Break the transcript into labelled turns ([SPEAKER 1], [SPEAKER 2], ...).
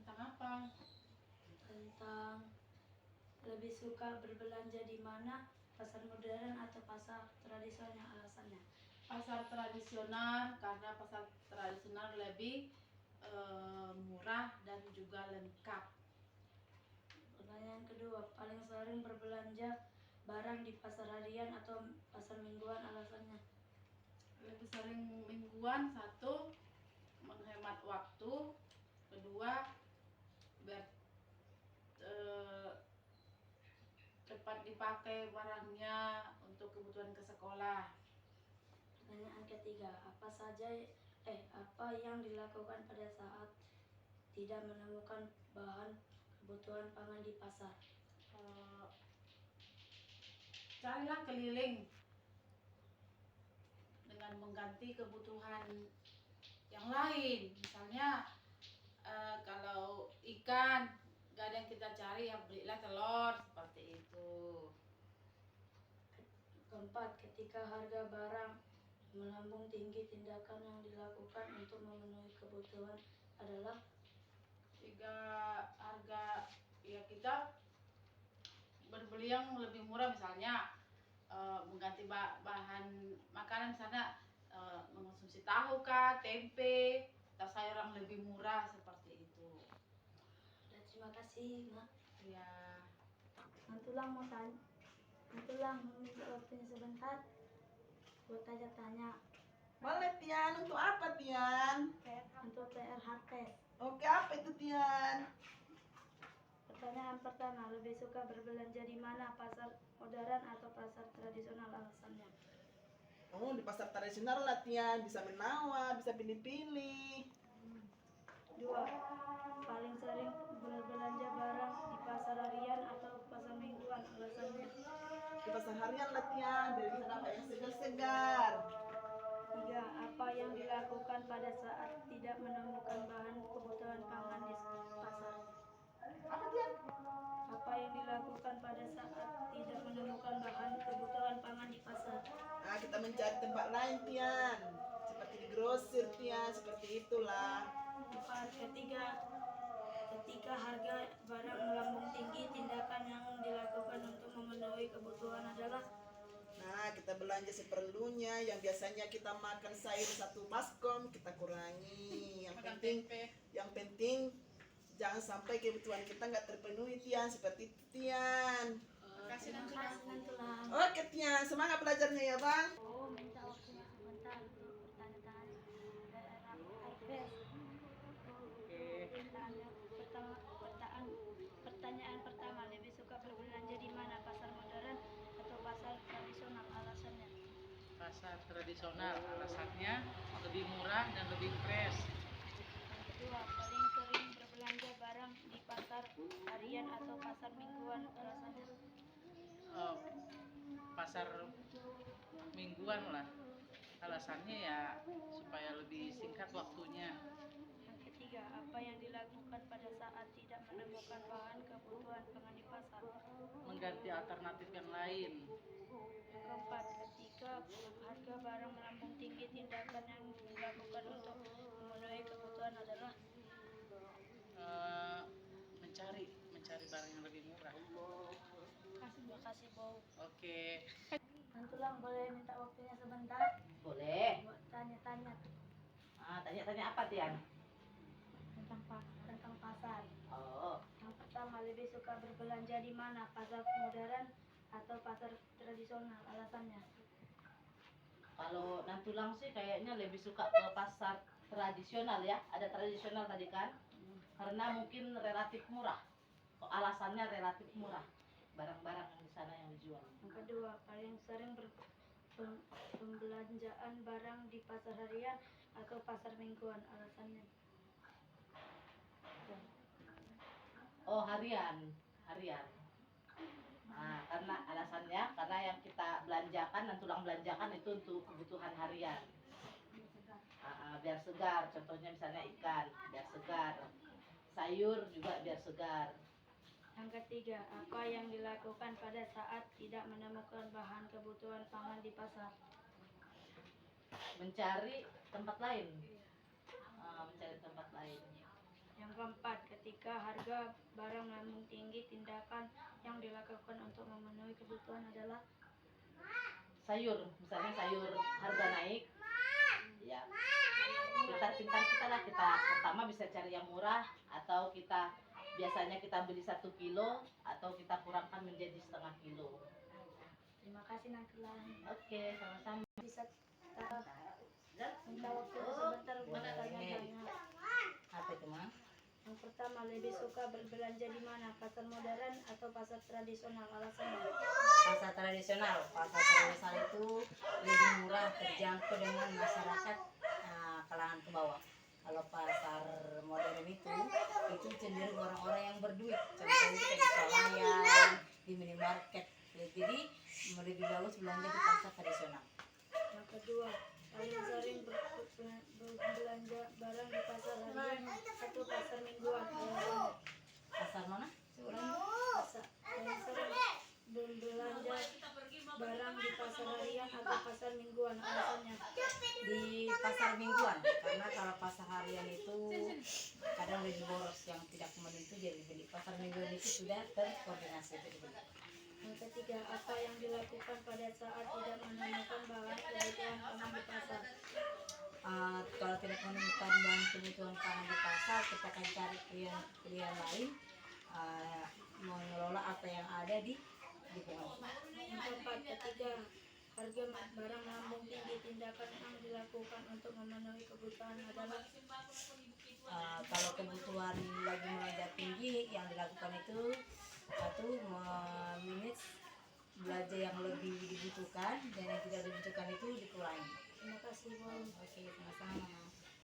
[SPEAKER 1] Tentang apa?
[SPEAKER 2] Tentang lebih suka berbelanja di mana, pasar modern atau pasar tradisional, alasannya.
[SPEAKER 1] Pasar tradisional, karena pasar tradisional lebih murah dan juga lengkap.
[SPEAKER 2] Pertanyaan kedua, paling sering berbelanja barang di pasar harian atau pasar mingguan, alasannya.
[SPEAKER 1] Lebih sering mingguan, satu menghemat waktu, kedua biar cepat dipakai barangnya untuk kebutuhan ke sekolah.
[SPEAKER 2] Pertanyaan ketiga, apa yang dilakukan pada saat tidak menemukan bahan kebutuhan pangan di pasar?
[SPEAKER 1] Carilah keliling dengan mengganti kebutuhan yang lain. Misalnya kalau ikan gak ada yang kita cari, ya belilah telur, seperti itu.
[SPEAKER 2] Keempat, ketika harga barang melambung tinggi, tindakan yang dilakukan untuk memenuhi kebutuhan adalah.
[SPEAKER 1] Jika harga, ya kita berbeli yang lebih murah, misalnya mengganti bahan makanan, misalnya mengonsumsi tahu kah, tempe, atau sayur yang lebih murah, seperti itu.
[SPEAKER 2] Terima kasih, Mak.
[SPEAKER 1] Ya.
[SPEAKER 2] Nantulang minta waktunya sebentar buat tanya-tanya.
[SPEAKER 3] Boleh Tian, untuk apa Tian?
[SPEAKER 2] Untuk PRHT.
[SPEAKER 3] Oke, apa itu Tian?
[SPEAKER 2] Pertanyaan pertama, lebih suka berbelanja di mana, pasar modern atau pasar tradisional, alasannya.
[SPEAKER 3] Oh, di pasar tradisional lah Tian, bisa menawar, bisa pilih-pilih.
[SPEAKER 2] Dua, paling sering berbelanja barang di pasar harian atau pasar mingguan, alasannya.
[SPEAKER 3] Di pasar harian lah Tian, biar bisa dapat yang segar-segar.
[SPEAKER 2] Tiga, apa yang dilakukan pada saat tidak menemukan bahan kebutuhan pangan di pasar?
[SPEAKER 3] Apa Tian?
[SPEAKER 2] Apa yang dilakukan pada saat tidak menemukan bahan kebutuhan pangan di pasar?
[SPEAKER 3] Nah, kita mencari tempat lain Tian, seperti di grosir Tian, seperti itulah.
[SPEAKER 2] Empat, ketika harga barang melambung tinggi, tindakan yang dilakukan untuk memenuhi kebutuhan adalah.
[SPEAKER 3] Nah, kita belanja seperlunya. Yang biasanya kita makan sayur satu baskom, kita kurangi. Yang penting jangan sampai kebutuhan kita nggak terpenuhi Tian, seperti itu Tian.
[SPEAKER 1] Kasih
[SPEAKER 2] Nantulang.
[SPEAKER 3] Oke Tian, semangat belajarnya ya Bang.
[SPEAKER 2] Oh, minta waktunya sebentar untuk bertanya-tanya. Pertanyaan pertama, lebih suka berbelanja di mana, pasar modern atau pasar tradisional, alasannya.
[SPEAKER 4] Pasar tradisional, alasannya lebih murah dan lebih fresh.
[SPEAKER 2] Yang kedua, paling sering berbelanja barang di pasar harian atau pasar mingguan, alasannya.
[SPEAKER 4] Pasar mingguan lah, alasannya ya supaya lebih singkat waktunya.
[SPEAKER 2] Yang ketiga, apa yang dilakukan pada saat tidak menemukan bahan kebutuhan pangan di pasar?
[SPEAKER 4] Mengganti alternatif yang lain.
[SPEAKER 2] Yang keempat, ketika harga barang melambung tinggi, tindakan yang dilakukan untuk memenuhi kebutuhan adalah.
[SPEAKER 4] Mencari barang yang lebih murah.
[SPEAKER 2] Terima kasih, Bo.
[SPEAKER 4] Oke.
[SPEAKER 2] Nantulang, boleh minta waktunya sebentar?
[SPEAKER 5] Boleh.
[SPEAKER 2] Buat tanya-tanya
[SPEAKER 5] Tanya-tanya apa Tian?
[SPEAKER 2] tentang pasar.
[SPEAKER 5] Oh,
[SPEAKER 2] Yang pertama, lebih suka berbelanja di mana, pasar modern atau pasar tradisional, alasannya.
[SPEAKER 5] kalau Nantulang sih kayaknya lebih suka ke pasar tradisional ya. Ada tradisional tadi kan? Karena mungkin relatif murah. Alasannya relatif murah. Barang-barang yang di sana yang dijual.
[SPEAKER 2] Yang kedua, paling sering pembelanjaan barang di pasar harian atau pasar mingguan, alasannya.
[SPEAKER 5] Oh, harian. Nah, karena alasannya karena yang kita belanjakan dan tulang belanjakan itu untuk kebutuhan harian. Biar segar, contohnya misalnya ikan, biar segar. Sayur juga biar segar.
[SPEAKER 2] Yang ketiga, apa yang dilakukan pada saat tidak menemukan bahan kebutuhan pangan di pasar?
[SPEAKER 5] Mencari tempat lain. Mencari tempat lain.
[SPEAKER 2] Yang keempat, ketika harga barang melambung tinggi, tindakan yang dilakukan untuk memenuhi kebutuhan adalah
[SPEAKER 5] Sayur, misalnya sayur harga naik, ya pintar-pintar kita lah, kita pertama bisa cari yang murah, atau kita biasanya kita beli 1 kilo atau kita kurangkan menjadi setengah kilo.
[SPEAKER 2] terima kasih Naklan.
[SPEAKER 5] Oke, sama-sama.
[SPEAKER 2] Bisa minta waktu sebentar buat tanya-tanya.
[SPEAKER 5] Apa itu, Ma?
[SPEAKER 2] Yang pertama, lebih suka berbelanja di mana? Pasar modern atau pasar tradisional? Alasannya?
[SPEAKER 6] Pasar tradisional itu lebih murah, terjangkau dengan masyarakat kalangan ke bawah. Kalau pasar modern itu cenderung orang-orang yang berduit, contohnya kayak di swalayan, di minimarket. Jadi lebih bagus belanja di pasar tradisional.
[SPEAKER 2] Yang kedua, paling sering berbelanja barang di pasar harian atau pasar mingguan? Alasannya?
[SPEAKER 6] Pasar mana?
[SPEAKER 2] Paling sering berbelanja barang di pasar harian atau pasar mingguan? Alasannya?
[SPEAKER 6] Di pasar mingguan, karena kalau pasar harian itu kadang lebih boros, yang tidak menentu jadi beli. Pasar mingguan itu sudah terkoordinasi jadi beli.
[SPEAKER 2] Yang ketiga, apa yang dilakukan pada saat tidak menemukan bahan kebutuhan pangan di pasar?
[SPEAKER 6] Kalau tidak menemukan bahan kebutuhan pangan di pasar, kita akan cari pilihan lain, mengelola apa yang ada di lingkungan.
[SPEAKER 2] Yang keempat, ketiga, harga barang melambung tinggi, tindakan yang dilakukan untuk memenuhi kebutuhan adalah
[SPEAKER 6] Kalau kebutuhan lagi melonjak tinggi, yang dilakukan itu satu, memanage belanja yang lebih dibutuhkan, dan yang tidak dibutuhkan itu dikurangi.
[SPEAKER 2] terima kasih Bu.
[SPEAKER 6] Oke, sama-sama.